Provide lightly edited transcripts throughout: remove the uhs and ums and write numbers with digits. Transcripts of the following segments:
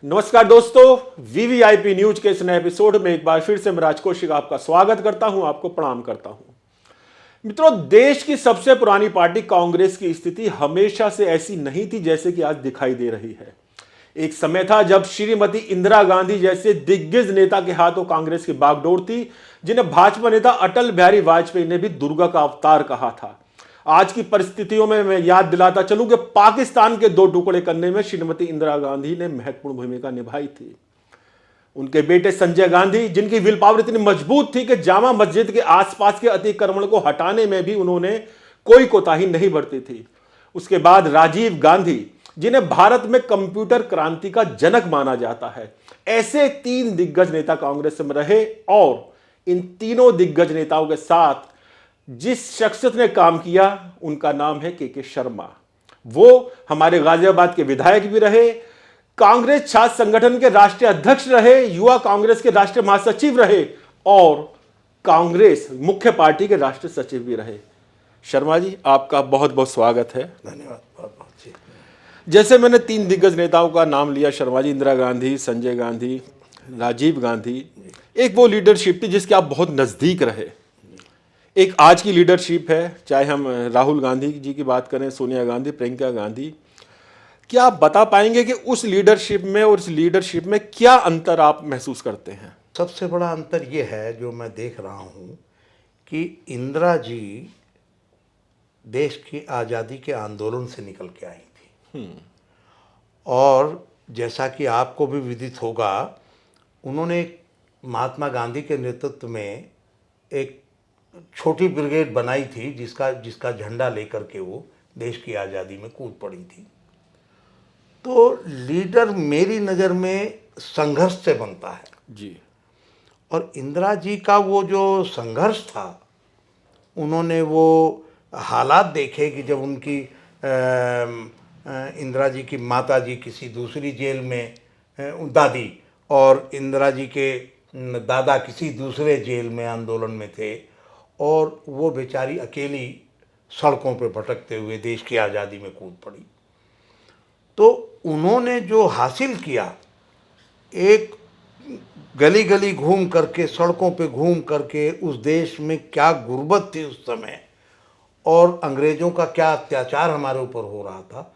नमस्कार दोस्तों, VVIP news के इस नए एपिसोड में एक बार फिर से मैं राज कौशिक आपका स्वागत करता हूं, आपको प्रणाम करता हूं। मित्रों, देश की सबसे पुरानी पार्टी कांग्रेस की स्थिति हमेशा से ऐसी नहीं थी जैसे कि आज दिखाई दे रही है। एक समय था जब श्रीमती इंदिरा गांधी जैसे दिग्गज नेता के हाथों कांग्रेस की बागडोर थी, जिन्हें भाजपा नेता अटल बिहारी वाजपेयी ने भी दुर्गा का अवतार कहा था। आज की परिस्थितियों में मैं याद दिलाता चलूं कि पाकिस्तान के दो टुकड़े करने में श्रीमती इंदिरा गांधी ने महत्वपूर्ण भूमिका निभाई थी। उनके बेटे संजय गांधी, जिनकी विल पावर इतनी मजबूत थी कि जामा मस्जिद के आसपास के अतिक्रमण को हटाने में भी उन्होंने कोई कोताही नहीं बरती थी। उसके बाद राजीव गांधी, जिन्हें भारत में कंप्यूटर क्रांति का जनक माना जाता है। ऐसे तीन दिग्गज नेता कांग्रेस में रहे और इन तीनों दिग्गज नेताओं के साथ जिस शख्सियत ने काम किया उनका नाम है के शर्मा। वो हमारे गाजियाबाद के विधायक भी रहे, कांग्रेस छात्र संगठन के राष्ट्रीय अध्यक्ष रहे, युवा कांग्रेस के राष्ट्रीय महासचिव रहे और कांग्रेस मुख्य पार्टी के राष्ट्रीय सचिव भी रहे। शर्मा जी, आपका बहुत बहुत स्वागत है। धन्यवाद। बहुत बहुत जी। जैसे मैंने तीन दिग्गज नेताओं का नाम लिया, शर्मा जी, इंदिरा गांधी, संजय गांधी, राजीव गांधी, एक वो लीडरशिप थी जिसके आप बहुत नजदीक रहे। एक आज की लीडरशिप है, चाहे हम राहुल गांधी जी की बात करें, सोनिया गांधी, प्रियंका गांधी। क्या आप बता पाएंगे कि उस लीडरशिप में और इस लीडरशिप में क्या अंतर आप महसूस करते हैं? सबसे बड़ा अंतर ये है जो मैं देख रहा हूँ कि इंदिरा जी देश की आज़ादी के आंदोलन से निकल के आई थी और जैसा कि आपको भी विदित होगा, उन्होंने महात्मा गांधी के नेतृत्व में एक छोटी ब्रिगेड बनाई थी जिसका झंडा लेकर के वो देश की आज़ादी में कूद पड़ी थी। तो लीडर मेरी नज़र में संघर्ष से बनता है जी। और इंदिरा जी का वो जो संघर्ष था, उन्होंने वो हालात देखे कि जब उनकी इंदिरा जी की माता जी किसी दूसरी जेल में, दादी, और इंदिरा जी के दादा किसी दूसरे जेल में आंदोलन में थे और वो बेचारी अकेली सड़कों पे भटकते हुए देश की आज़ादी में कूद पड़ी। तो उन्होंने जो हासिल किया, एक गली गली घूम करके, सड़कों पे घूम करके, उस देश में क्या गुर्बत थी उस समय और अंग्रेज़ों का क्या अत्याचार हमारे ऊपर हो रहा था,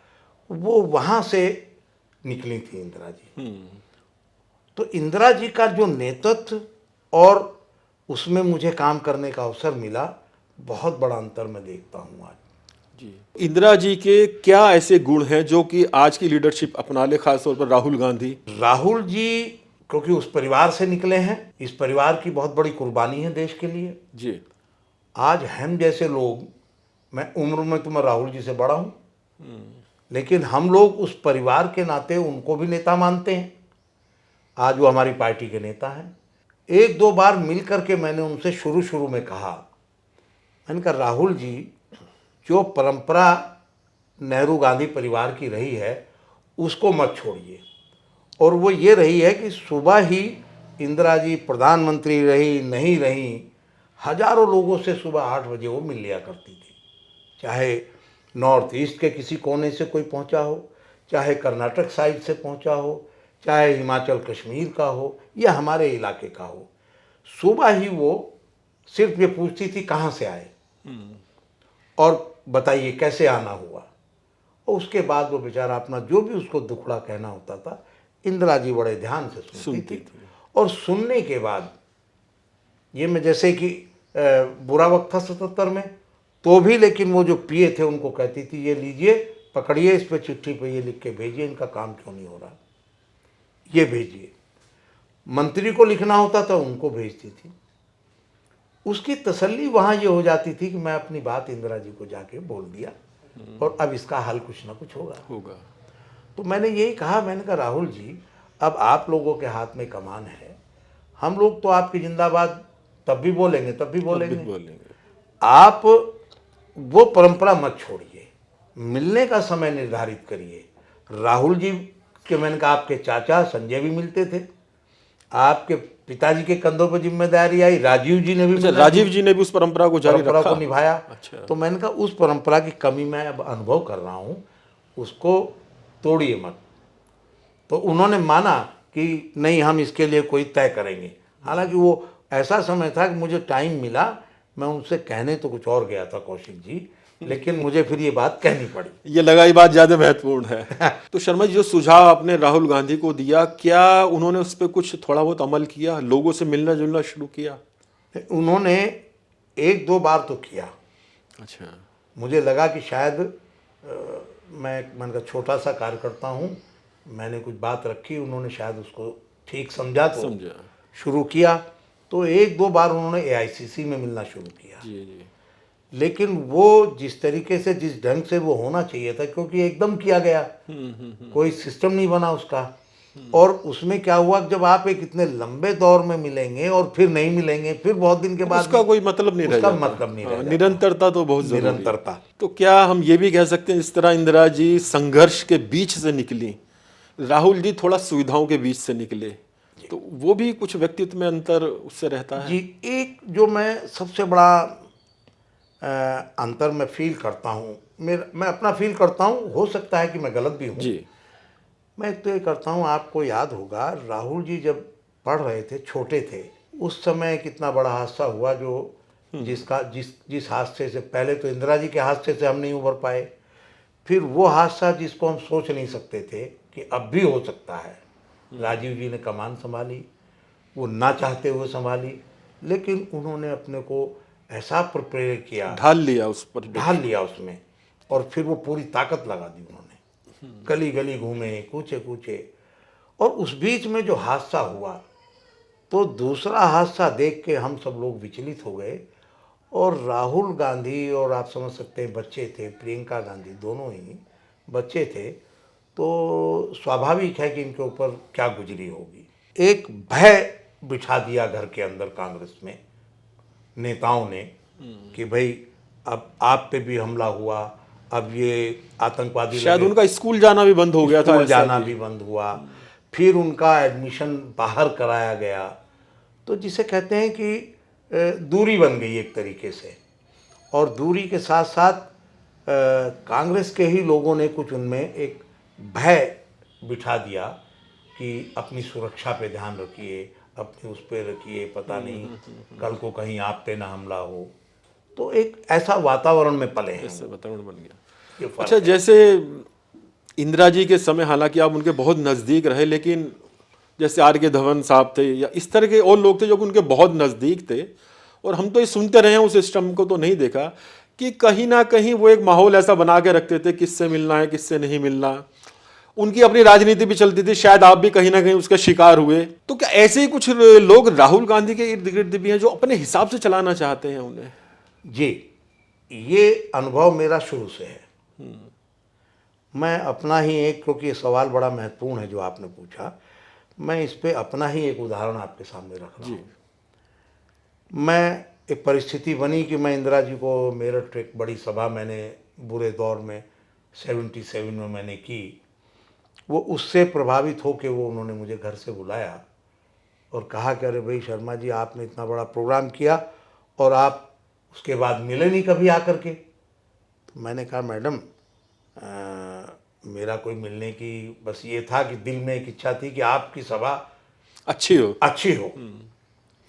वो वहाँ से निकली थी इंदिरा जी। तो इंदिरा जी का जो नेतृत्व और उसमें मुझे काम करने का अवसर मिला, बहुत बड़ा अंतर मैं देखता हूँ आज। जी, इंदिरा जी के क्या ऐसे गुण हैं जो कि आज की लीडरशिप अपना ले, खासतौर पर राहुल गांधी? राहुल जी क्योंकि उस परिवार से निकले हैं, इस परिवार की बहुत बड़ी कुर्बानी है देश के लिए जी। आज हम जैसे लोग, मैं उम्र में तो मैं राहुल जी से बड़ा हूँ, लेकिन हम लोग उस परिवार के नाते उनको भी नेता मानते हैं। आज वो हमारी पार्टी के नेता हैं। एक दो बार मिल करके मैंने उनसे शुरू में कहा, मैंने कहा राहुल जी, जो परंपरा नेहरू गांधी परिवार की रही है उसको मत छोड़िए। और वो ये रही है कि सुबह ही इंदिरा जी प्रधानमंत्री रही नहीं रही, हजारों लोगों से सुबह 8 बजे वो मिल लिया करती थी। चाहे नॉर्थ ईस्ट के किसी कोने से कोई पहुंचा हो, चाहे कर्नाटक साइड से पहुंचा हो, चाहे हिमाचल कश्मीर का हो या हमारे इलाके का हो, सुबह ही वो सिर्फ ये पूछती थी कहाँ से आए और बताइए कैसे आना हुआ। और उसके बाद वो बेचारा अपना जो भी उसको दुखड़ा कहना होता था, इंदिरा जी बड़े ध्यान से सुनती थी। और सुनने के बाद ये मैं जैसे कि बुरा वक्त था 77 में तो भी, लेकिन वो जो पिए थे उनको कहती थी ये लीजिए, पकड़िए, इस पे चिट्ठी पे ये लिख के भेजिए, इनका काम क्यों नहीं हो रहा, ये भेजिए। मंत्री को लिखना होता था उनको भेजती थी। उसकी तसल्ली वहाँ ये हो जाती थी कि मैं अपनी बात इंदिरा जी को जाके बोल दिया और अब इसका हल कुछ ना कुछ होगा। तो मैंने यही कहा, मैंने कहा राहुल जी, अब आप लोगों के हाथ में कमान है, हम लोग तो आपकी जिंदाबाद तब भी बोलेंगे तब भी बोलेंगे। आप वो परंपरा मत छोड़िए, मिलने का समय निर्धारित करिए। राहुल जी के, मैंने कहा आपके चाचा संजय भी मिलते थे, आपके पिताजी के कंधों पर जिम्मेदारी आई, राजीव जी ने भी उस परंपरा को जारी रखा, को निभाया। अच्छा। तो मैंने कहा उस परंपरा की कमी मैं अब अनुभव कर रहा हूँ, उसको तोड़िए मत। तो उन्होंने माना कि नहीं, हम इसके लिए कोई तय करेंगे। हालांकि वो ऐसा समय था कि मुझे टाइम मिला, मैं उनसे कहने तो कुछ और गया था कौशिक जी, लेकिन मुझे फिर ये बात कहनी पड़ी। ये लगा ये बात ज्यादा महत्वपूर्ण है। तो शर्मा जी, जो सुझाव आपने राहुल गांधी को दिया, क्या उन्होंने उस पर कुछ थोड़ा बहुत अमल किया, लोगों से मिलना जुलना शुरू किया? उन्होंने 1-2 बार तो किया। अच्छा। मुझे लगा कि शायद मैं मन का छोटा सा कार्यकर्ता हूँ, मैंने कुछ बात रखी, उन्होंने शायद उसको ठीक समझा तो समझा। शुरू किया। तो 1-2 बार उन्होंने एआईसीसी में मिलना शुरू किया। जी जी। लेकिन वो जिस तरीके से, जिस ढंग से वो होना चाहिए था, क्योंकि एकदम किया गया, कोई सिस्टम नहीं बना उसका। और उसमें क्या हुआ, जब आप एक इतने लंबे दौर में मिलेंगे और फिर नहीं मिलेंगे, फिर बहुत दिन के बाद उसका कोई मतलब नहीं रह उसका जाता। मतलब नहीं रह जाता। निरंतरता तो बहुत जरूरी है। निरंतरता। तो क्या हम ये भी कह सकते हैं, इस तरह इंदिरा जी संघर्ष के बीच से निकली, राहुल जी थोड़ा सुविधाओं के बीच से निकले, तो वो भी कुछ व्यक्तित्व में अंतर उससे रहता है? जी, एक जो मैं सबसे बड़ा अंतर मैं फील करता हूँ, मैं अपना फील करता हूँ, हो सकता है कि मैं गलत भी हूँ। जी। मैं एक तो ये करता हूँ, आपको याद होगा राहुल जी जब पढ़ रहे थे, छोटे थे, उस समय कितना बड़ा हादसा हुआ, जो जिस हादसे से पहले तो इंदिरा जी के हादसे से हम नहीं उबर पाए, फिर वो हादसा जिसको हम सोच नहीं सकते थे कि अब भी हो सकता है। राजीव जी ने कमान संभाली, वो ना चाहते हुए संभाली, लेकिन उन्होंने अपने को ऐसा प्रिपेयर किया, ढाल लिया उस पर। ढाल लिया उसमें, और फिर वो पूरी ताकत लगा दी उन्होंने। गली गली घूमे, कूचे कूचे, और उस बीच में जो हादसा हुआ, तो दूसरा हादसा देख के हम सब लोग विचलित हो गए। और राहुल गांधी, और आप समझ सकते हैं बच्चे थे, प्रियंका गांधी दोनों ही बच्चे थे, तो स्वाभाविक है कि इनके ऊपर क्या गुजरी होगी। एक भय बिछा दिया घर के अंदर कांग्रेस में नेताओं ने कि भाई अब आप पे भी हमला हुआ, अब ये आतंकवादी शायद लगे। उनका स्कूल जाना भी बंद हो गया था, स्कूल ऐसा जाना भी बंद हुआ, फिर उनका एडमिशन बाहर कराया गया। तो जिसे कहते हैं कि दूरी बन गई एक तरीके से। और दूरी के साथ साथ कांग्रेस के ही लोगों ने कुछ उनमें एक भय बिठा दिया कि अपनी सुरक्षा पे ध्यान रखिए, अपने उस पे रखिए, पता नहीं कल को कहीं आप पे ना हमला हो। तो एक ऐसा वातावरण में पले हैं ऐसा वो। वातावरण बन गया। ये फर्क अच्छा, है। जैसे इंदिरा जी के समय हालांकि आप उनके बहुत नज़दीक रहे, लेकिन जैसे आर के धवन साहब थे या इस तरह के और लोग थे जो कि उनके बहुत नज़दीक थे, और हम तो ये सुनते रहे हैं, उस सिस्टम को तो नहीं देखा, कि कहीं ना कहीं वो एक माहौल ऐसा बना के रखते थे, किससे मिलना है किससे नहीं मिलना। उनकी अपनी राजनीति भी चलती थी, शायद आप भी कहीं ना कहीं उसका शिकार हुए। तो क्या ऐसे ही कुछ लोग राहुल गांधी के इर्द गिर्द भी हैं जो अपने हिसाब से चलाना चाहते हैं उन्हें? जी, ये अनुभव मेरा शुरू से है। मैं अपना ही एक, क्योंकि ये सवाल बड़ा महत्वपूर्ण है जो आपने पूछा, मैं इस पे अपना ही एक उदाहरण आपके सामने रख रहा हूँ। मैं, एक परिस्थिति बनी कि मैं इंदिरा जी को, मेरठ एक बड़ी सभा मैंने बुरे दौर में 77 में मैंने की, वो उससे प्रभावित होकर वो उन्होंने मुझे घर से बुलाया और कहा कि अरे भाई शर्मा जी, आपने इतना बड़ा प्रोग्राम किया और आप उसके बाद मिले नहीं कभी आकर के। तो मैंने कहा मैडम, मेरा कोई मिलने की बस ये था कि दिल में एक इच्छा थी कि आपकी सभा अच्छी हो। अच्छी हो।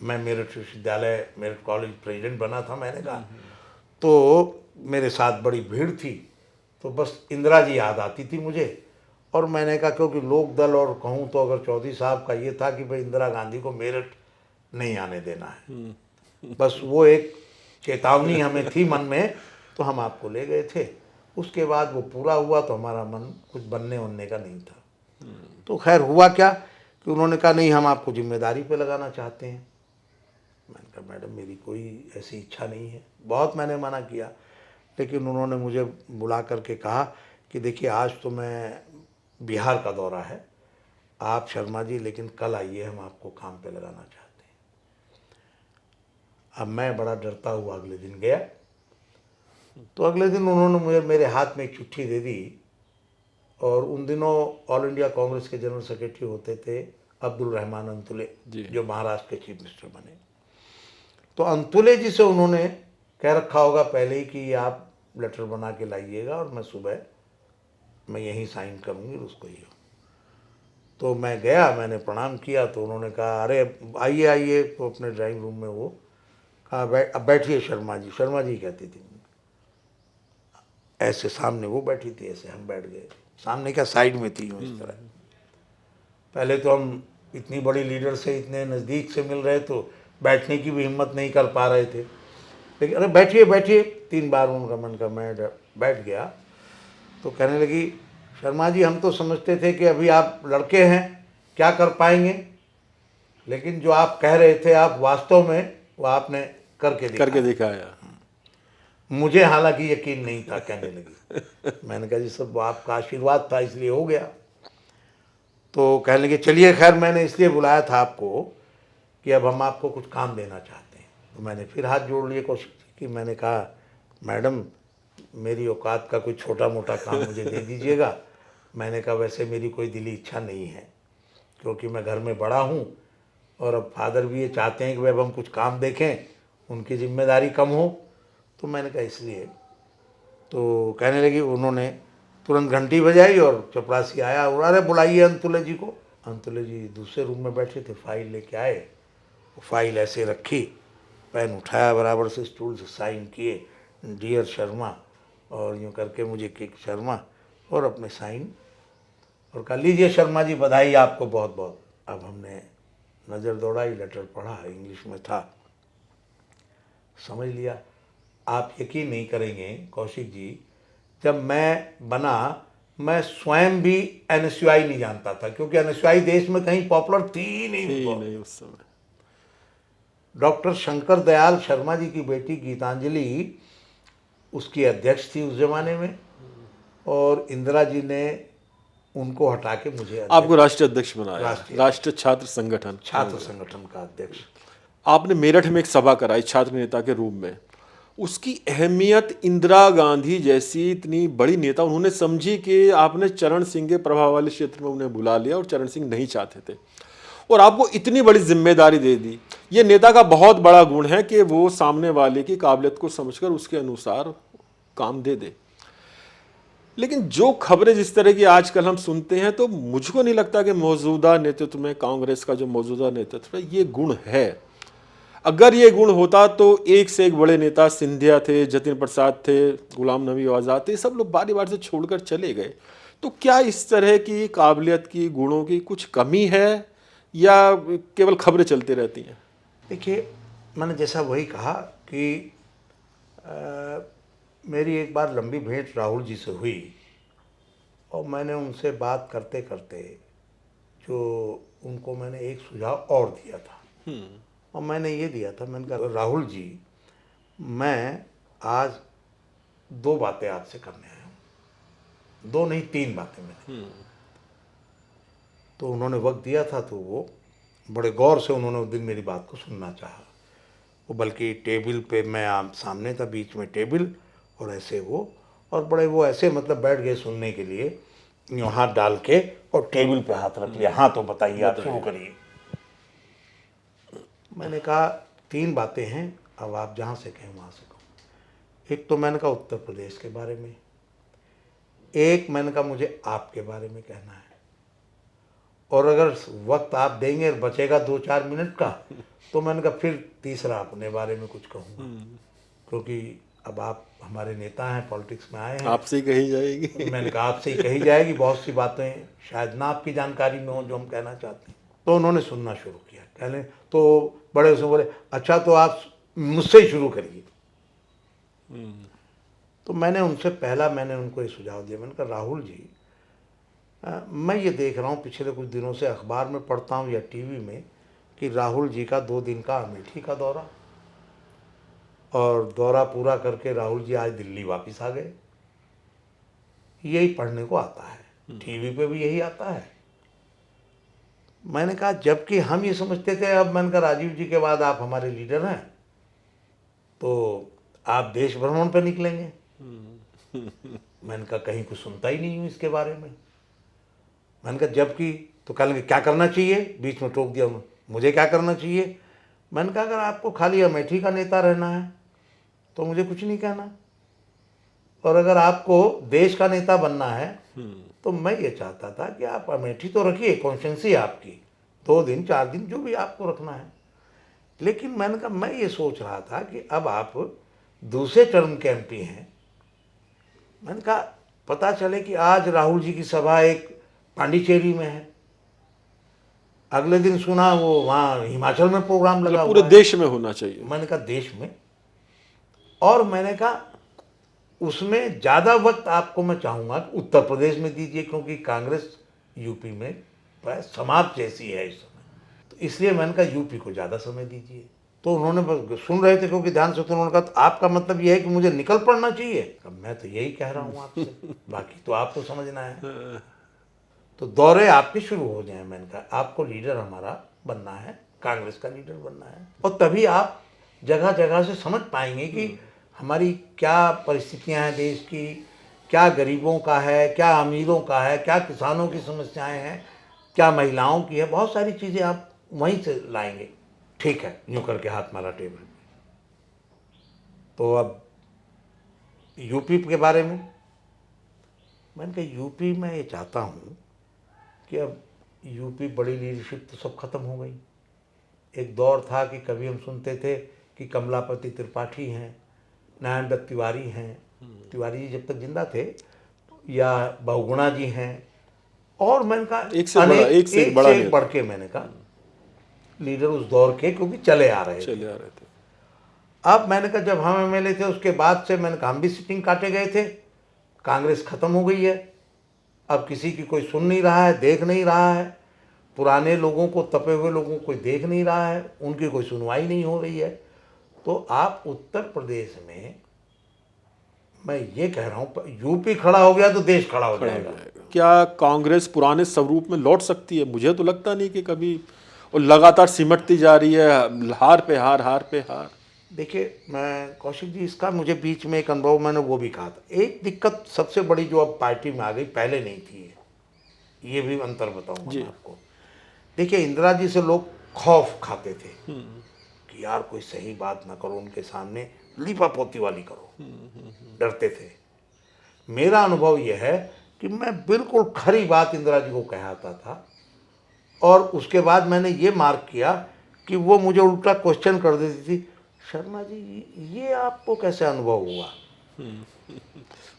मैं मेरठ विश्वविद्यालय, मेरठ कॉलेज प्रेसिडेंट बना था, मैंने कहा। तो मेरे साथ बड़ी भीड़ थी, तो बस इंदिरा जी याद आती थी मुझे। और मैंने कहा क्योंकि लोक दल, और कहूँ तो अगर चौधरी साहब का ये था कि भाई इंदिरा गांधी को मेरठ नहीं आने देना है, बस वो एक चेतावनी हमें थी मन में, तो हम आपको ले गए थे। उसके बाद वो पूरा हुआ तो हमारा मन कुछ बनने उनने का नहीं था। तो खैर हुआ क्या कि उन्होंने कहा नहीं, हम आपको जिम्मेदारी पे लगाना चाहते हैं। मैंने कहा मैडम, मेरी कोई ऐसी इच्छा नहीं है। बहुत मैंने मना किया, लेकिन उन्होंने मुझे बुला करके कहा कि देखिए आज तो मैं, बिहार का दौरा है, आप शर्मा जी लेकिन कल आइए, हम आपको काम पे लगाना चाहते हैं। अब मैं बड़ा डरता हुआ अगले दिन गया। तो अगले दिन उन्होंने मुझे, मेरे हाथ में एक चिट्ठी दे दी, और उन दिनों ऑल इंडिया कांग्रेस के जनरल सेक्रेटरी होते थे अब्दुल रहमान अंतुले, जो महाराष्ट्र के चीफ मिनिस्टर बने। तो अंतुले जी से उन्होंने कह रखा होगा पहले ही कि आप लेटर बना के लाइएगा और मैं सुबह मैं यहीं साइन करूँगी, उसको ही। तो मैं गया, मैंने प्रणाम किया तो उन्होंने कहा अरे आइए आइए, तो अपने ड्राइंग रूम में वो कहा अब बैठिए शर्मा जी कहती थी। ऐसे सामने वो बैठी थी, ऐसे हम बैठ गए, सामने क्या साइड में थी यूँ इस तरह। पहले तो हम इतनी बड़ी लीडर से इतने नज़दीक से मिल रहे तो बैठने की भी हिम्मत नहीं कर पा रहे थे, लेकिन अरे बैठिए बैठिए 3 बार उनका मन का, मैं बैठ गया। तो कहने लगी शर्मा जी हम तो समझते थे कि अभी आप लड़के हैं, क्या कर पाएंगे, लेकिन जो आप कह रहे थे आप वास्तव में वो आपने करके दिखाया। मुझे हालांकि यकीन नहीं था, कहने लगी। मैंने कहा जी सब आपका आशीर्वाद था इसलिए हो गया। तो कहने लगे चलिए खैर, मैंने इसलिए बुलाया था आपको कि अब हम आपको कुछ काम देना चाहते हैं। तो मैंने फिर हाथ जोड़ लिए, कोशिश की, मैंने कहा मैडम मेरी औकात का कोई छोटा मोटा काम मुझे दे दीजिएगा। मैंने कहा वैसे मेरी कोई दिली इच्छा नहीं है, क्योंकि मैं घर में बड़ा हूँ और अब फादर भी ये चाहते हैं कि अब हम कुछ काम देखें, उनकी जिम्मेदारी कम हो। तो मैंने कहा इसलिए। तो कहने लगी, उन्होंने तुरंत घंटी बजाई और चपरासी आया और अरे बुलाइए अंतुले जी को। अंतुले जी दूसरे रूम में बैठे थे, फाइल लेके आए, वो फाइल ऐसे रखी, पेन उठाया बराबर से स्टूल से, साइन किए डियर शर्मा और यूँ करके मुझे किक शर्मा और अपने साइन, और कहा लीजिए शर्मा जी बधाई आपको बहुत बहुत। अब हमने नज़र दौड़ाई, लेटर पढ़ा, इंग्लिश में था, समझ लिया। आप यकीन नहीं करेंगे कौशिक जी, जब मैं बना मैं स्वयं भी एनएसयूआई नहीं जानता था, क्योंकि एनएसयूआई देश में कहीं पॉपुलर थी ही नहीं उस समय। डॉक्टर शंकर दयाल शर्मा जी की बेटी गीतांजलि उसकी अध्यक्ष थी उस जमाने में, और इंदिरा जी ने उनको हटा के मुझे आपको राष्ट्रीय अध्यक्ष बनाया, राष्ट्रीय राष्ट्रीय छात्र संगठन का अध्यक्ष। आपने मेरठ में एक सभा कराई छात्र नेता के रूप में। उसकी अहमियत इंदिरा गांधी जैसी इतनी बड़ी नेता उन्होंने समझी कि आपने चरण सिंह के प्रभाव वाले क्षेत्र में उन्हें बुला लिया, और चरण सिंह नहीं चाहते थे, और आपको इतनी बड़ी जिम्मेदारी दे दी। ये नेता का बहुत बड़ा गुण है कि वो सामने वाले की काबिलियत को समझकर उसके अनुसार काम दे दे। लेकिन जो खबरें जिस तरह की आजकल हम सुनते हैं, तो मुझको नहीं लगता कि मौजूदा नेतृत्व में, कांग्रेस का जो मौजूदा नेतृत्व है, ये गुण है। अगर ये गुण होता तो एक से एक बड़े नेता, सिंधिया थे, जतिन प्रसाद थे, गुलाम नबी आज़ाद थे, सब लोग बारी बारी से छोड़कर चले गए। तो क्या इस तरह की काबिलियत की, गुणों की कुछ कमी है, या केवल खबरें चलती रहती हैं? देखिए मैंने जैसा वही कहा कि मेरी एक बार लंबी भेंट राहुल जी से हुई, और मैंने उनसे बात करते करते जो उनको मैंने एक सुझाव और दिया था, और मैंने ये दिया था, मैंने कहा राहुल जी मैं आज 2 बातें आपसे करने आया हूँ, 2 नहीं 3 बातें मैंने। तो उन्होंने वक्त दिया था, तो वो बड़े गौर से उन्होंने उस दिन मेरी बात को सुनना चाहा। वो बल्कि टेबल पे, मैं आप सामने था, बीच में टेबल, और ऐसे वो, और बड़े वो ऐसे मतलब बैठ गए सुनने के लिए, यूँ हाथ डाल के और टेबल पे हाथ रख लिया, हाँ तो बताइए आप शुरू करिए। मैंने कहा 3 बातें हैं, अब आप जहाँ से कहें वहाँ से कहो। एक तो मैंने कहा उत्तर प्रदेश के बारे में, एक मैंने कहा मुझे आपके बारे में कहना है, और अगर वक्त आप देंगे और बचेगा 2-4 मिनट का, तो मैंने कहा फिर तीसरा अपने बारे में कुछ कहूँगा, क्योंकि अब आप हमारे नेता हैं, पॉलिटिक्स में आए हैं, आपसे ही कही जाएगी। मैंने कहा आपसे ही कही जाएगी, बहुत सी बातें शायद ना आपकी जानकारी में हो जो हम कहना चाहते हैं। तो उन्होंने सुनना शुरू किया, कहने तो बड़े उसमें बोले अच्छा तो आप मुझसे ही शुरू करिए। तो मैंने उनसे पहला मैंने उनको ये सुझाव दिया, मैंने कहा राहुल जी मैं ये देख रहा हूँ पिछले कुछ दिनों से, अखबार में पढ़ता हूँ या टीवी में, कि राहुल जी का 2 दिन का अमेठी का दौरा, और दौरा पूरा करके राहुल जी आज दिल्ली वापस आ गए। यही पढ़ने को आता है, टीवी पे भी यही आता है। मैंने कहा जबकि हम ये समझते थे, अब मैंने कहा राजीव जी के बाद आप हमारे लीडर हैं, तो आप देश भ्रमण पर निकलेंगे। मैंने कहा कहीं कुछ सुनता ही नहीं हूँ इसके बारे में। मैंने कहा जबकि, तो कहेंगे क्या करना चाहिए, बीच में टोक दिया मुझे क्या करना चाहिए। मैंने कहा अगर आपको खाली अमेठी का नेता रहना है तो मुझे कुछ नहीं कहना, और अगर आपको देश का नेता बनना है तो मैं ये चाहता था कि आप अमेठी तो रखिए, कॉन्स्टिट्यूंसी आपकी 2 दिन 4 दिन जो भी आपको रखना है, लेकिन मैंने कहा मैं ये सोच रहा था कि अब आप दूसरे टर्म के एमपी हैं। मैंने कहा पता चले कि आज राहुल जी की सभा एक पांडिचेरी में है, अगले दिन सुना वो वहाँ हिमाचल में प्रोग्राम लगा पूरे हुआ है। देश में होना चाहिए। मैंने कहा देश में, और मैंने कहा उसमें ज़्यादा वक्त आपको मैं चाहूँगा कि उत्तर प्रदेश में दीजिए, क्योंकि कांग्रेस यूपी में प्राय समाप्त जैसी है इस समय, तो इसलिए मैंने कहा यूपी को ज़्यादा समय दीजिए। तो उन्होंने बस सुन रहे थे क्योंकि ध्यान से, तो उन्होंने कहा तो आपका मतलब ये है कि मुझे निकल पड़ना चाहिए? मैं तो यही कह रहा हूँ आपसे, बाकी तो आपको समझना है। तो दौरे आपके शुरू हो जाए। मैंने कहा आपको लीडर हमारा बनना है, कांग्रेस का लीडर बनना है, और तभी आप जगह जगह से समझ पाएंगे कि हमारी क्या परिस्थितियां हैं देश की, क्या गरीबों का है, क्या अमीरों का है, क्या किसानों की समस्याएं हैं, क्या महिलाओं की है, बहुत सारी चीज़ें आप वहीं से लाएंगे। ठीक है, यूँ करके हाथ मारा टेबल पे। तो अब यूपी के बारे में मैंने कहा यूपी में ये चाहता हूँ कि अब यूपी बड़ी लीडरशिप तो सब खत्म हो गई। एक दौर था कि कभी हम सुनते थे कि कमलापति त्रिपाठी हैं, नारायण दत्त तिवारी हैं, तिवारी जी जब तक जिंदा थे, या बहुगुणा जी हैं, और मैंने कहा एक से बड़ा एक बढ़ के मैंने कहा लीडर उस दौर के, क्योंकि चले आ रहे थे। अब मैंने कहा जब हम एमएलए थे उसके बाद से मैंने कहा हम भी सिटिंग काटे गए थे, कांग्रेस खत्म हो गई है, अब किसी की कोई सुन नहीं रहा है, देख नहीं रहा है, पुराने लोगों को, तपे हुए लोगों को कोई देख नहीं रहा है, उनकी कोई सुनवाई नहीं हो रही है। तो आप उत्तर प्रदेश में, मैं ये कह रहा हूँ, यूपी खड़ा हो गया तो देश खड़ा हो जाएगा। क्या कांग्रेस पुराने स्वरूप में लौट सकती है? मुझे तो लगता नहीं कि कभी, और लगातार सिमटती जा रही है, हार पे हार, हार पे हार। देखिए मैं कौशिक जी, इसका मुझे बीच में एक अनुभव, मैंने वो भी कहा था, एक दिक्कत सबसे बड़ी जो अब पार्टी में आ गई, पहले नहीं थी, ये भी अंतर बताऊंगा मैं आपको। देखिए इंदिरा जी से लोग खौफ खाते थे कि यार कोई सही बात ना करो उनके सामने, लीपापोती वाली करो, डरते थे। मेरा अनुभव यह है कि मैं बिल्कुल खरी बात इंदिरा जी को कहता था, और उसके बाद मैंने ये मार्क किया कि वो मुझे उल्टा क्वेश्चन कर देती थी, शर्मा जी ये आपको कैसे अनुभव हुआ?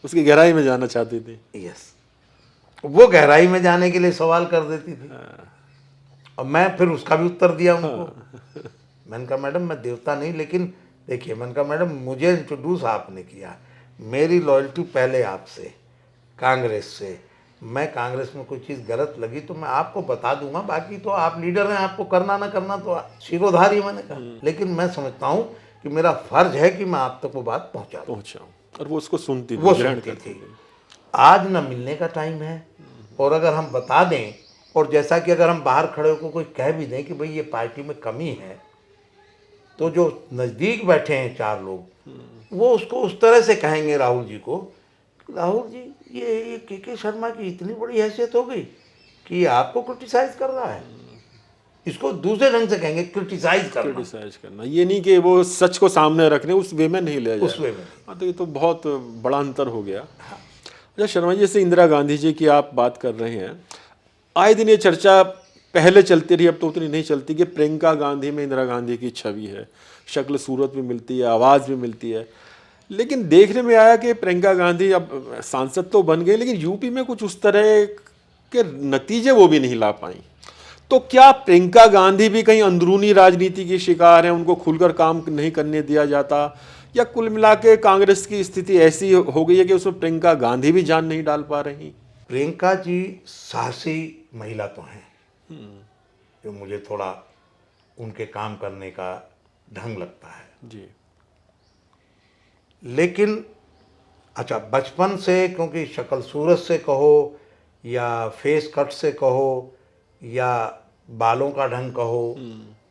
उसकी गहराई में जाना चाहती थी। यस, वो गहराई में जाने के लिए सवाल कर देती थी, और मैं फिर उसका भी उत्तर दिया उनको। मैंने कहा मैडम मैं देवता नहीं, लेकिन देखिए, मैंने कहा मैडम मुझे इंट्रोड्यूस आपने किया, मेरी लॉयल्टी पहले आपसे, कांग्रेस से, मैं कांग्रेस में कोई चीज़ गलत लगी तो मैं आपको बता दूंगा, बाकी तो आप लीडर हैं, आपको करना ना करना तो शिरोधारी। मैंने कहा लेकिन मैं समझता हूँ कि मेरा फर्ज है कि मैं आप तक वो बात पहुँचाऊँ, और वो उसको सुनती थी, वो सुनती थी। आज ना मिलने का टाइम है, और अगर हम बता दें, और जैसा कि अगर हम बाहर खड़े होकर कोई कह भी दें कि भाई ये पार्टी में कमी है, तो जो नज़दीक बैठे हैं 4 लोग, वो उसको उस तरह से कहेंगे राहुल जी को, राहुल जी ये के शर्मा की इतनी बड़ी हैसियत हो गई कि ये आपको क्रिटिसाइज कर रहा है, इसको दूसरे ढंग से कहेंगे क्रिटिसाइज करना, ये नहीं कि वो सच को सामने रखने, उस वे में नहीं ले जाए, उस वे में। हाँ, तो ये तो बहुत बड़ा अंतर हो गया। अच्छा शर्मा जी, जैसे इंदिरा गांधी जी की आप बात कर रहे हैं, आए दिन ये चर्चा पहले चलती रही, अब तो उतनी नहीं चलती, कि प्रियंका गांधी में इंदिरा गांधी की छवि है, शक्ल सूरत भी मिलती है, आवाज़ भी मिलती है, लेकिन देखने में आया कि प्रियंका गांधी अब सांसद तो बन गई, लेकिन यूपी में कुछ उस तरह के नतीजे वो भी नहीं ला पाई। तो क्या प्रियंका गांधी भी कहीं अंदरूनी राजनीति की शिकार है, उनको खुलकर काम नहीं करने दिया जाता, या कुल मिला के कांग्रेस की स्थिति ऐसी हो गई है कि उसमें प्रियंका गांधी भी जान नहीं डाल पा रही? प्रियंका जी साहसी महिला तो हैं, जो मुझे थोड़ा उनके काम करने का ढंग लगता है जी, लेकिन अच्छा बचपन से, क्योंकि शक्ल सूरत से कहो, या फेस कट से कहो, या बालों का ढंग कहो,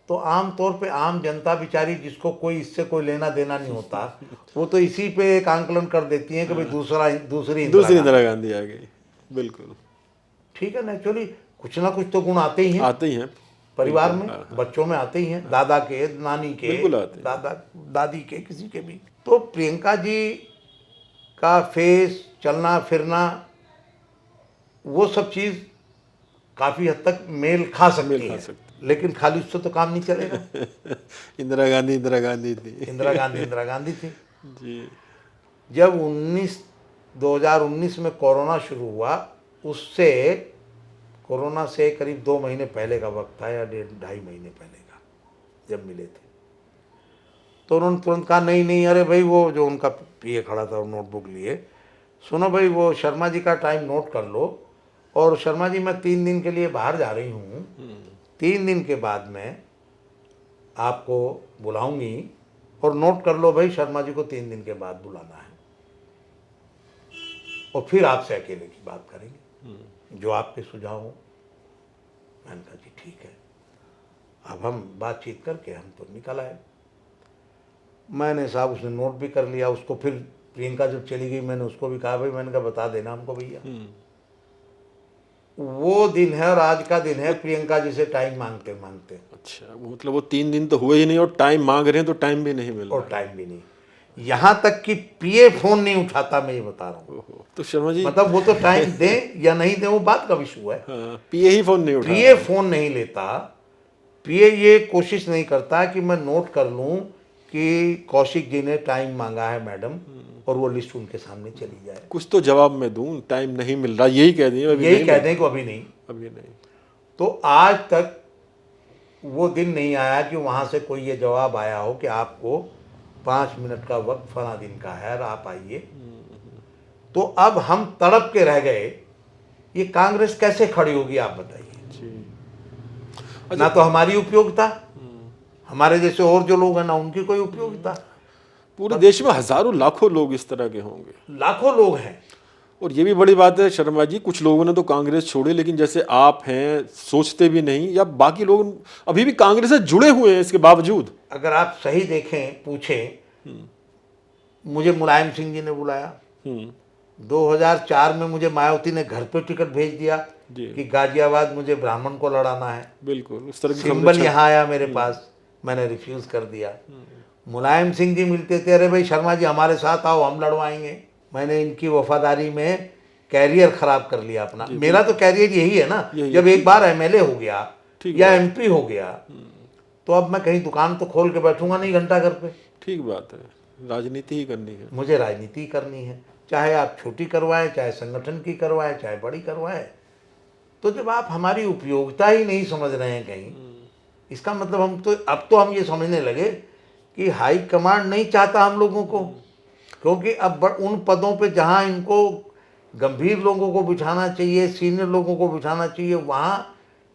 तो आम तौर पे आम जनता बेचारी, जिसको कोई इससे कोई लेना देना नहीं होता, वो तो इसी पे एक आंकलन कर देती है कि भाई दूसरी इंदिरा गांधी आ गई। बिल्कुल ठीक है, नेचुरली कुछ ना कुछ तो गुण आते ही हैं परिवार में, बच्चों में आते ही हैं, दादा के, नानी के, दादा दादी के, किसी के भी। तो प्रियंका जी का फेस, चलना फिरना, वो सब चीज़ काफ़ी हद तक मेल खा सकती मेल खा है, सकती लेकिन खाली उससे तो काम नहीं चलेगा। इंदिरा गांधी थी। इंदिरा गांधी थी। जी। जब 2019 में कोरोना शुरू हुआ, उससे कोरोना से करीब 2 महीने पहले का वक्त था, या 1.5 महीने पहले का, जब मिले थे, तो उन्होंने तुरंत कहा नहीं नहीं, अरे भाई वो जो उनका पीए खड़ा था, वो नोटबुक लिए, सुनो भाई वो शर्मा जी का टाइम नोट कर लो, और शर्मा जी मैं 3 दिन के लिए बाहर जा रही हूँ, 3 दिन के बाद मैं आपको बुलाऊंगी, और नोट कर लो भाई शर्मा जी को 3 दिन के बाद बुलाना है, और फिर आपसे अकेले की बात करेंगे, जो आपके सुझाव हो। मैंने कहा जी ठीक है। अब हम बातचीत करके हम तो निकल आए। मैंने साहब उसने नोट भी कर लिया, उसको फिर प्रियंका जब चली गई मैंने उसको भी कहा भाई, मैंने कहा बता देना हमको भैया। वो दिन है और आज का दिन है प्रियंका जी से टाइम मांगते मांगते, अच्छा, वो मतलब वो 3 दिन तो हुए ही नहीं और टाइम मांग रहे हैं, तो टाइम भी नहीं मिल रहा और टाइम भी नहीं। यहाँ तक कि पीए फोन नहीं उठाता, मैं ये बता रहा हूँ। ओहो, तो शर्मा जी मतलब वो तो टाइम दें या नहीं दें वो बात का इशू है। हाँ, पीए ही फोन नहीं उठा पीए रहा। फोन नहीं लेता, पीए ये कोशिश नहीं करता कि मैं नोट कर लूं कि कौशिक जी ने टाइम मांगा है मैडम, और वो लिस्ट उनके सामने चली जाए। कुछ तो जवाब मैं दूं, टाइम नहीं मिल रहा, यही कह दें अभी यही नहीं कह मिल दें कि अभी नहीं। रहा, अभी नहीं। तो आज तक वो दिन नहीं आया कि वहां से कोई ये जवाब आया हो कि आपको 5 मिनट का वक्त फला दिन का है और आप आइए। तो अब हम तड़प के रह गए, ये कांग्रेस कैसे खड़ी होगी आप बताइए। जी। ना तो हमारी उपयोगिता, हमारे जैसे और जो लोग हैं ना उनकी कोई उपयोगिता। पूरे देश में हजारों लाखों लोग इस तरह के होंगे। लाखों लोग हैं। और ये भी बड़ी बात है शर्मा जी, कुछ लोगों ने तो कांग्रेस छोड़ी, लेकिन जैसे आप हैं सोचते भी नहीं, या बाकी लोग अभी भी कांग्रेस से जुड़े हुए हैं इसके बावजूद। अगर आप सही देखें, पूछें, मुझे मुलायम सिंह जी ने बुलाया 2004 में, मुझे मायावती ने घर पे टिकट भेज दिया जी। कि गाजियाबाद मुझे ब्राह्मण को लड़ाना है। बिल्कुल उस तरह की खबरें सिंबल यहाँ आया मेरे पास, मैंने रिफ्यूज कर दिया। मुलायम सिंह जी मिलते थे, अरे भाई शर्मा जी हमारे साथ आओ हम लड़वाएंगे। मैंने इनकी वफादारी में कैरियर खराब कर लिया अपना। मेरा तो कैरियर यही है ना, यही जब एक बार एमएलए हो गया ठीक या बात। एमपी हो गया, तो अब मैं कहीं दुकान तो खोल के बैठूंगा नहीं घंटा घर पे। ठीक बात है, राजनीति ही करनी है। मुझे राजनीति करनी है, चाहे आप छोटी करवाएं, चाहे संगठन की करवाएं, चाहे बड़ी करवाएं। तो जब आप हमारी उपयोगिता ही नहीं समझ रहे हैं कहीं, इसका मतलब हम तो अब तो हम ये समझने लगे कि हाई कमांड नहीं चाहता हम लोगों को, क्योंकि अब उन पदों पे जहां इनको गंभीर लोगों को बिठाना चाहिए, सीनियर लोगों को बिठाना चाहिए, वहां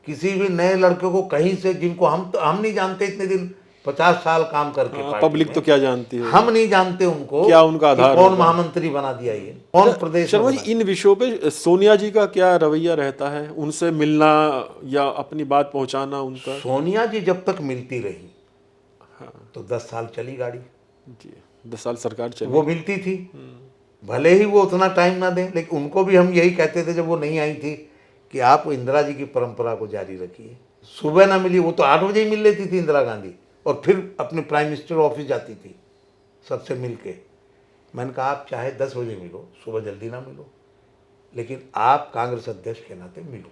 किसी भी नए लड़के को कहीं से, जिनको हम नहीं जानते इतने दिन 50 साल काम करके हाँ, पार्टी पब्लिक में, तो क्या जानती है, हम नहीं जानते उनको क्या उनका कि आधार कौन होगा। महामंत्री बना दिया, ये कौन प्रदेश में शर्मा जी बना। इन विषयों पे सोनिया जी का क्या रवैया रहता है, उनसे मिलना या अपनी बात पहुंचाना उनका? सोनिया जी जब तक मिलती रही तो 10 साल चली गाड़ी। जी, 10 साल सरकार चली। वो मिलती थी, भले ही वो उतना टाइम ना दें, लेकिन उनको भी हम यही कहते थे जब वो नहीं आई थी कि आप इंदिरा जी की परंपरा को जारी रखिए। सुबह ना मिली, वो तो 8 बजे ही मिल लेती थी इंदिरा गांधी, और फिर अपने प्राइम मिनिस्टर ऑफिस जाती थी सबसे मिल के। मैंने कहा आप चाहे 10 बजे मिलो, सुबह जल्दी ना मिलो, लेकिन आप कांग्रेस अध्यक्ष के नाते मिलो।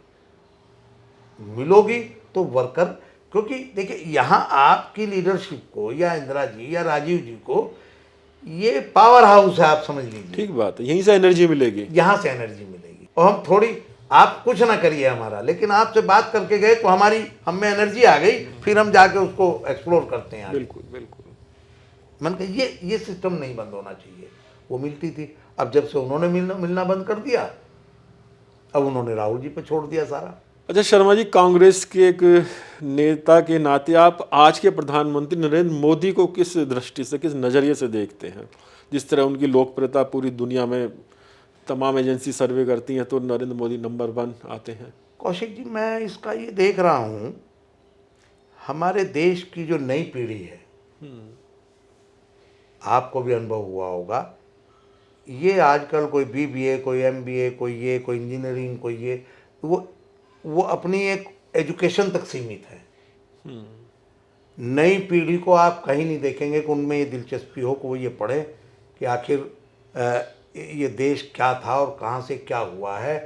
मिलोगी तो वर्कर, क्योंकि देखिए यहाँ आपकी लीडरशिप को, या इंदिरा जी या राजीव जी को, ये पावर हाउस है, आप समझ लीजिए। ठीक बात है, यहीं से एनर्जी मिलेगी। यहाँ से एनर्जी मिलेगी। और हम थोड़ी, आप कुछ ना करिए हमारा, लेकिन आपसे बात करके गए तो हमारी, हम में एनर्जी आ गई, फिर हम जाके उसको एक्सप्लोर करते हैं आगे। बिल्कुल बिल्कुल। मैंने कहा ये सिस्टम नहीं बंद होना चाहिए। वो मिलती थी, अब जब से उन्होंने मिलना बंद कर दिया, अब उन्होंने राहुल जी पे छोड़ दिया सारा। अच्छा शर्मा जी, कांग्रेस के एक नेता के नाते आप आज के प्रधानमंत्री नरेंद्र मोदी को किस दृष्टि से, किस नज़रिए से देखते हैं? जिस तरह उनकी लोकप्रियता पूरी दुनिया में तमाम एजेंसी सर्वे करती हैं तो नरेंद्र मोदी नंबर 1 आते हैं। कौशिक जी, मैं इसका ये देख रहा हूँ, हमारे देश की जो नई पीढ़ी है, आपको भी अनुभव हुआ होगा, ये आजकल कोई बीबीए, कोई एमबीए, कोई ये, कोई इंजीनियरिंग, कोई ये, वो अपनी एक एजुकेशन तक सीमित है। नई पीढ़ी को आप कहीं नहीं देखेंगे कि उनमें ये दिलचस्पी हो कि वो ये पढ़े कि आखिर ये देश क्या था और कहाँ से क्या हुआ है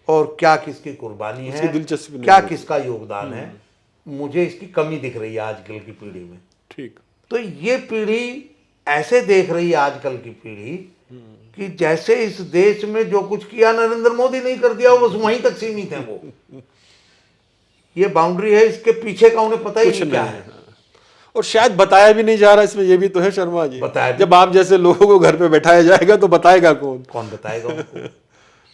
और क्या किसकी कुर्बानी उसकी है, दिलचस्पी नहीं क्या होती। किसका योगदान है, मुझे इसकी कमी दिख रही है आजकल की पीढ़ी में। ठीक। तो ये पीढ़ी ऐसे देख रही है आजकल की पीढ़ी कि जैसे इस देश में जो कुछ किया नरेंद्र मोदी नहीं कर दिया, वो बस वहीं तक सीमित है। वो ये बाउंड्री है, इसके पीछे का उन्हें पता ही कुछ नहीं क्या नहीं है। है। और शायद बताया भी नहीं जा रहा इसमें, ये भी तो है शर्मा जी। बताया भी जब आप जैसे लोगों को घर पे बैठाया जाएगा तो बताएगा कौन? कौन बताएगा उनको?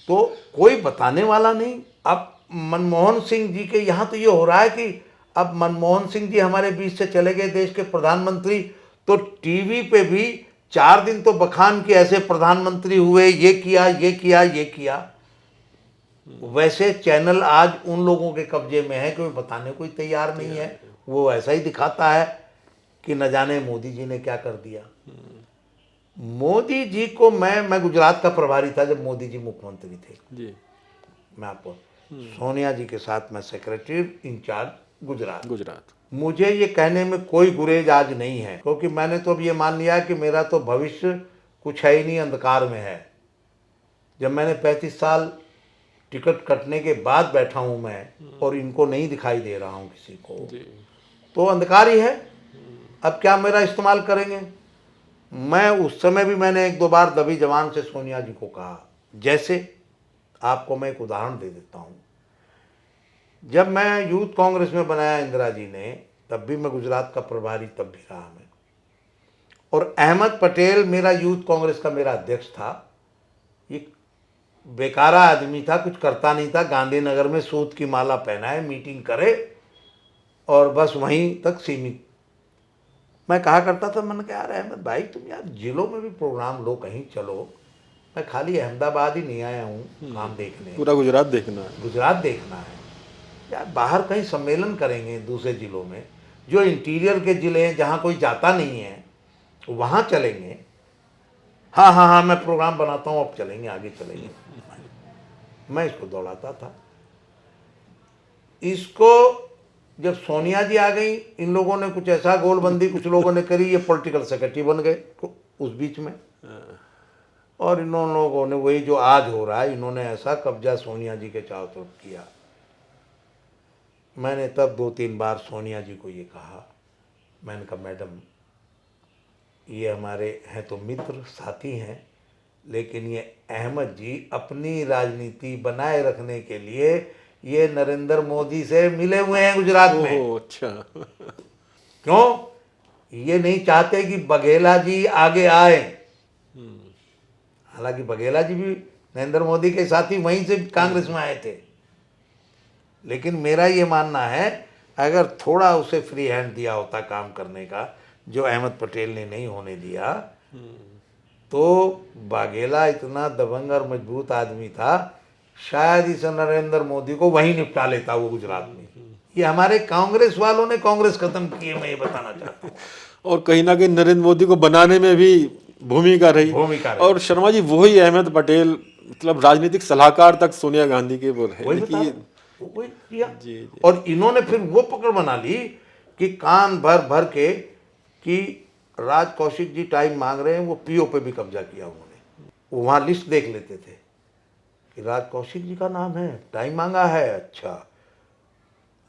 तो कोई बताने वाला नहीं। अब मनमोहन सिंह जी के यहाँ तो ये हो रहा है कि अब मनमोहन सिंह जी हमारे बीच से चले गए, देश के प्रधानमंत्री, तो टीवी पे भी 4 दिन तो बखान कि ऐसे प्रधानमंत्री हुए, ये किया ये किया ये किया। वैसे चैनल आज उन लोगों के कब्जे में है कि वो बताने को ही तैयार नहीं है। वो ऐसा ही दिखाता है कि न जाने मोदी जी ने क्या कर दिया। मोदी जी को मैं गुजरात का प्रभारी था जब मोदी जी मुख्यमंत्री थे। जी। मैं आपको सोनिया जी के साथ मैं सेक्रेटरी इंचार्ज गुजरात। मुझे ये कहने में कोई गुरेज आज नहीं है, क्योंकि मैंने तो अब ये मान लिया कि मेरा तो भविष्य कुछ है ही नहीं, अंधकार में है। जब मैंने 35 साल टिकट कटने के बाद बैठा हूँ मैं और इनको नहीं दिखाई दे रहा हूँ किसी को, तो अंधकार ही है। अब क्या मेरा इस्तेमाल करेंगे? मैं उस समय भी मैंने 1-2 बार दबी जवान से सोनिया जी को कहा। जैसे आपको मैं एक उदाहरण दे देता हूँ। जब मैं यूथ कांग्रेस में बनाया इंदिरा जी ने, तब भी मैं गुजरात का प्रभारी तब भी रहा मैं, और अहमद पटेल मेरा यूथ कांग्रेस का मेरा अध्यक्ष था। ये बेकारा आदमी था, कुछ करता नहीं था, गांधीनगर में सूत की माला पहनाए, मीटिंग करे और बस वहीं तक सीमित। मैं कहा करता था, मैंने कहा यार अहमद भाई तुम यार जिलों में भी प्रोग्राम लो, कहीं चलो। मैं खाली अहमदाबाद ही नहीं आया हूँ काम देखने, पूरा गुजरात देखना है। गुजरात देखना है यार। बाहर कहीं सम्मेलन करेंगे दूसरे जिलों में, जो इंटीरियर के ज़िले हैं जहाँ कोई जाता नहीं है, वहाँ चलेंगे। हाँ हाँ हाँ मैं प्रोग्राम बनाता हूँ, अब चलेंगे, आगे चलेंगे। मैं इसको दौड़ाता था। इसको जब सोनिया जी आ गई, इन लोगों ने कुछ ऐसा गोलबंदी कुछ लोगों ने करी, ये पॉलिटिकल सेक्रेटरी बन गए उस बीच में। और इन लोगों ने वही जो आज हो रहा है, इन्होंने ऐसा कब्जा सोनिया जी के चारों तरफ किया। मैंने तब 2-3 बार सोनिया जी को ये कहा, मैंने कहा मैडम ये हमारे हैं तो मित्र साथी हैं, लेकिन ये अहमद जी अपनी राजनीति बनाए रखने के लिए ये नरेंद्र मोदी से मिले हुए हैं गुजरात में। ओह अच्छा। क्यों? ये नहीं चाहते कि बघेला जी आगे आए। हालांकि बघेला जी भी नरेंद्र मोदी के साथी वहीं से कांग्रेस में आए थे, लेकिन मेरा ये मानना है अगर थोड़ा उसे फ्री हैंड दिया होता काम करने का, जो अहमद पटेल ने नहीं होने दिया, तो बाघेला इतना दबंग और मजबूत आदमी था, शायद इस नरेंद्र मोदी को वहीं निपटा लेता वो गुजरात में। ये हमारे कांग्रेस वालों ने कांग्रेस खत्म की है, मैं ये बताना चाहता हूँ। और कहीं ना कहीं नरेंद्र मोदी को बनाने में भी भूमिका रही। और शर्मा जी वही अहमद पटेल, मतलब राजनीतिक सलाहकार तक सोनिया गांधी के वो रहे। वही किया। जी। और इन्होंने फिर वो पकड़ बना ली कि कान भर भर के कि राज कौशिक जी टाइम मांग रहे हैं, वो पीओ पे भी कब्जा किया उन्होंने। वो वहाँ लिस्ट देख लेते थे कि राज कौशिक जी का नाम है, टाइम मांगा है, अच्छा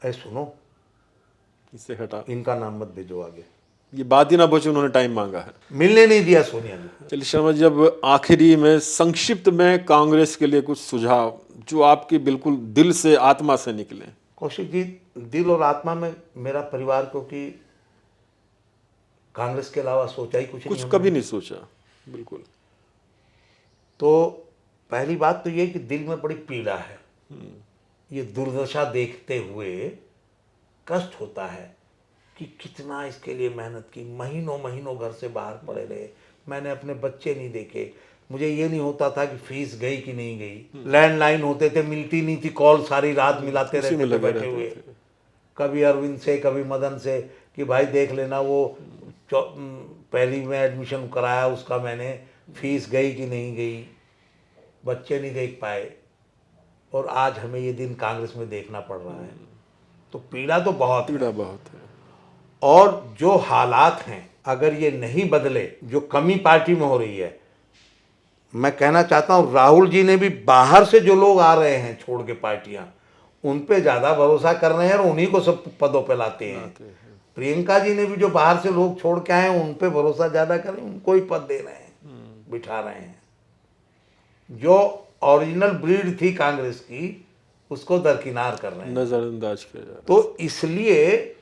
अरे सुनो इससे हटा, इनका नाम मत भेजो आगे। ये बात ही ना पूछो, उन्होंने टाइम मांगा है, मिलने नहीं दिया सोनिया जी। चलिए शर्मा जी, जब आखिरी में संक्षिप्त में कांग्रेस के लिए कुछ सुझाव जो आपके बिल्कुल दिल से आत्मा से निकले। कौशिक जी, दिल और आत्मा में मेरा परिवार, क्योंकि कांग्रेस के अलावा सोचा ही कुछ नहीं, कभी नहीं सोचा बिल्कुल। तो पहली बात तो ये कि दिल में बड़ी पीड़ा है, ये दुर्दशा देखते हुए कष्ट होता है कि कितना इसके लिए मेहनत की, महीनों महीनों घर से बाहर पड़े रहे, मैंने अपने बच्चे नहीं देखे, मुझे ये नहीं होता था कि फीस गई कि नहीं गई, लैंडलाइन होते थे मिलती नहीं थी, कॉल सारी रात मिलाते रहते थे बैठे हुए, कभी अरविंद से कभी मदन से कि भाई देख लेना, वो पहली में एडमिशन कराया उसका मैंने, फीस गई कि नहीं गई, बच्चे नहीं देख पाए, और आज हमें ये दिन कांग्रेस में देखना पड़ रहा है। तो पीड़ा तो बहुत है। और जो हालात हैं अगर ये नहीं बदले, जो कमी पार्टी में हो रही है, मैं कहना चाहता हूं राहुल जी ने भी बाहर से जो लोग आ रहे हैं छोड़ के पार्टियां, उन पे ज़्यादा भरोसा कर रहे हैं और उन्हीं को सब पदों पे लाते हैं। प्रियंका जी ने भी जो बाहर से लोग छोड़ के आए हैं उन पे भरोसा ज़्यादा करें, उनको ही पद दे रहे हैं, बिठा रहे हैं। जो ओरिजिनल ब्रीड थी कांग्रेस की उसको दरकिनार कर रहे हैं, नजरअंदाज किया जा रहा तो इसलिए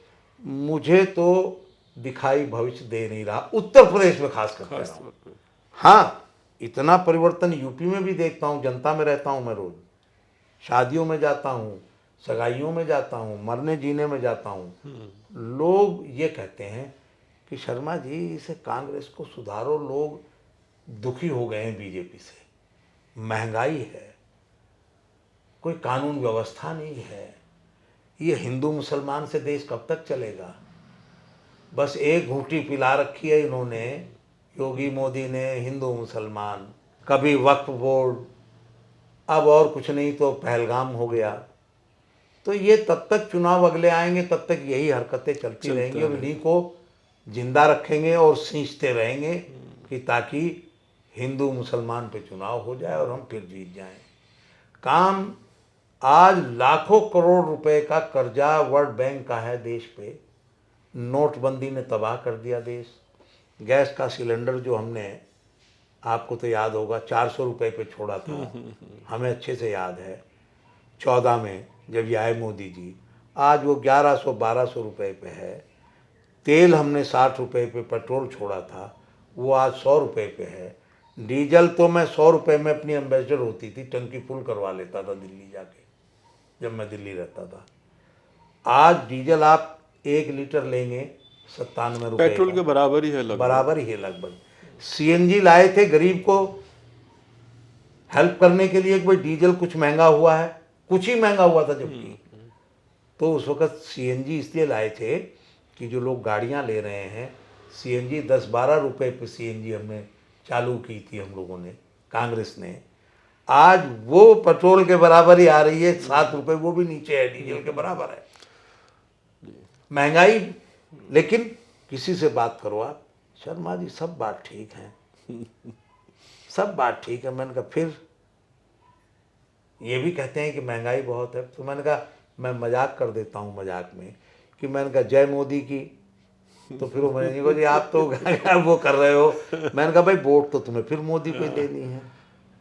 मुझे तो दिखाई भविष्य दे नहीं रहा उत्तर प्रदेश में खास कर है। रहा हूँ। हाँ, इतना परिवर्तन यूपी में भी देखता हूँ, जनता में रहता हूँ मैं, रोज शादियों में जाता हूँ, सगाइयों में जाता हूँ, मरने जीने में जाता हूँ। लोग ये कहते हैं कि शर्मा जी इसे कांग्रेस को सुधारो, लोग दुखी हो गए हैं बीजेपी से, महंगाई है, कोई कानून व्यवस्था नहीं है, ये हिंदू मुसलमान से देश कब तक चलेगा। बस एक घूंटी पिला रखी है इन्होंने, योगी मोदी ने, हिंदू मुसलमान, कभी वक्फ बोर्ड, अब और कुछ नहीं तो पहलगाम हो गया। तो ये तब तक चुनाव अगले आएंगे तब तक यही हरकतें चलती रहेंगी और इन्हीं को जिंदा रखेंगे और सींचते रहेंगे कि ताकि हिंदू मुसलमान पे चुनाव हो जाए और हम फिर जीत जाएं। काम आज लाखों करोड़ रुपए का कर्जा वर्ल्ड बैंक का है देश पे, नोटबंदी ने तबाह कर दिया देश। गैस का सिलेंडर जो हमने, आपको तो याद होगा, 400 रुपये पे छोड़ा था, हमें अच्छे से याद है 14 में जब ये आए मोदी जी, आज वो 1100-1200 रुपये पे है। तेल हमने 60 रुपये पे पेट्रोल छोड़ा था, वो आज 100 रुपये पे है। डीजल तो मैं 100 रुपये में अपनी एम्बेसडर होती थी टंकी फुल करवा लेता था दिल्ली जाके, जब मैं दिल्ली रहता था। आज डीजल आप 1 लीटर लेंगे 97 रुपये, पेट्रोल के बराबर ही है लगभग। बराबर ही है लगभग। सीएनजी लाए थे गरीब को हेल्प करने के लिए, कोई डीजल कुछ महंगा हुआ है, कुछ ही महंगा हुआ था जबकि। तो उस वक्त सीएनजी इसलिए लाए थे कि जो लोग गाड़ियां ले रहे हैं, सीएनजी 10-12 रुपये पे सीएनजी हमने चालू की थी हम लोगों ने, कांग्रेस ने। आज वो पेट्रोल के बराबर ही आ रही है, 7 रुपये, वो भी नीचे है, डीजल के बराबर है महंगाई। लेकिन किसी से बात करो आप, शर्मा जी सब बात ठीक है, सब बात ठीक है। मैंने कहा फिर ये भी कहते हैं कि महंगाई बहुत है, तो मैंने कहा मैं मजाक कर देता हूँ मजाक में कि मैंने कहा जय मोदी की, तो फिर वो मैंने कहा जी आप तो वो कर रहे हो। मैंने कहा भाई वोट तो तुम्हें फिर मोदी को ही देनी है।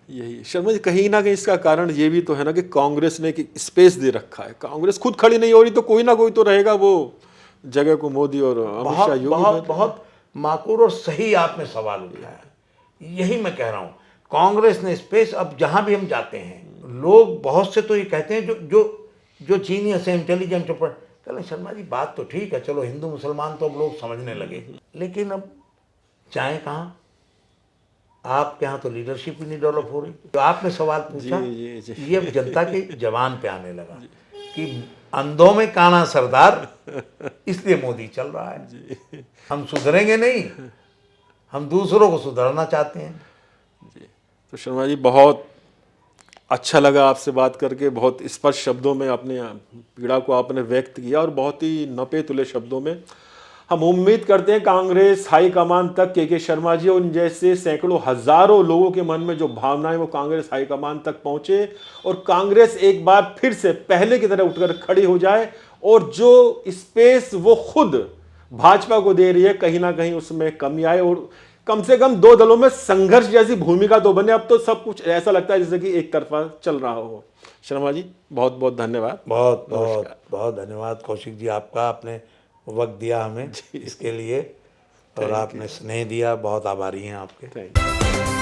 यही शर्मा जी, कहीं ना कहीं इसका कारण ये भी तो है ना कि कांग्रेस ने एक स्पेस दे रखा है। कांग्रेस खुद खड़ी नहीं हो रही तो कोई ना कोई तो रहेगा वो जगह को मोदी और अमित शाह योगी बहुत बहुत माकूल और सही आपने सवाल उठाया, यही मैं कह रहा हूँ। कांग्रेस ने स्पेस, अब जहाँ भी हम जाते हैं लोग बहुत से तो ये कहते हैं जो जो जो जीनियस है, इंटेलिजेंट, चलो शर्मा जी बात तो ठीक है, चलो हिंदू मुसलमान तो अब लोग समझने लगे, लेकिन अब जाए कहाँ। आपके यहाँ तो लीडरशिप ही नहीं डेवलप हो रही। तो आपने सवाल पूछा, ये अब जनता के जवान पे आने लगा कि अंधों में काना सरदार, इसलिए मोदी चल रहा है। हम सुधरेंगे नहीं, हम दूसरों को सुधारना चाहते हैं। तो शर्मा जी बहुत अच्छा लगा आपसे बात करके, बहुत स्पष्ट शब्दों में अपने पीड़ा को आपने व्यक्त किया और बहुत ही नपे तुले शब्दों में। हम उम्मीद करते हैं कांग्रेस हाईकमान तक के शर्मा जी और उन जैसे सैकड़ों हजारों लोगों के मन में जो भावनाएं वो कांग्रेस हाईकमान तक पहुंचे और कांग्रेस एक बार फिर से पहले की तरह उठकर खड़ी हो जाए और जो स्पेस वो खुद भाजपा को दे रही है कहीं ना कहीं उसमें कमी आए और कम से कम दो दलों में संघर्ष जैसी भूमिका तो बने। अब तो सब कुछ ऐसा लगता है जैसे कि एक तरफा चल रहा हो। शर्मा जी बहुत बहुत धन्यवाद। बहुत बहुत बहुत धन्यवाद कौशिक जी आपका, आपने वक्त दिया हमें इसके लिए और आपने स्नेह दिया, बहुत आभारी हैं आपके। Thank you.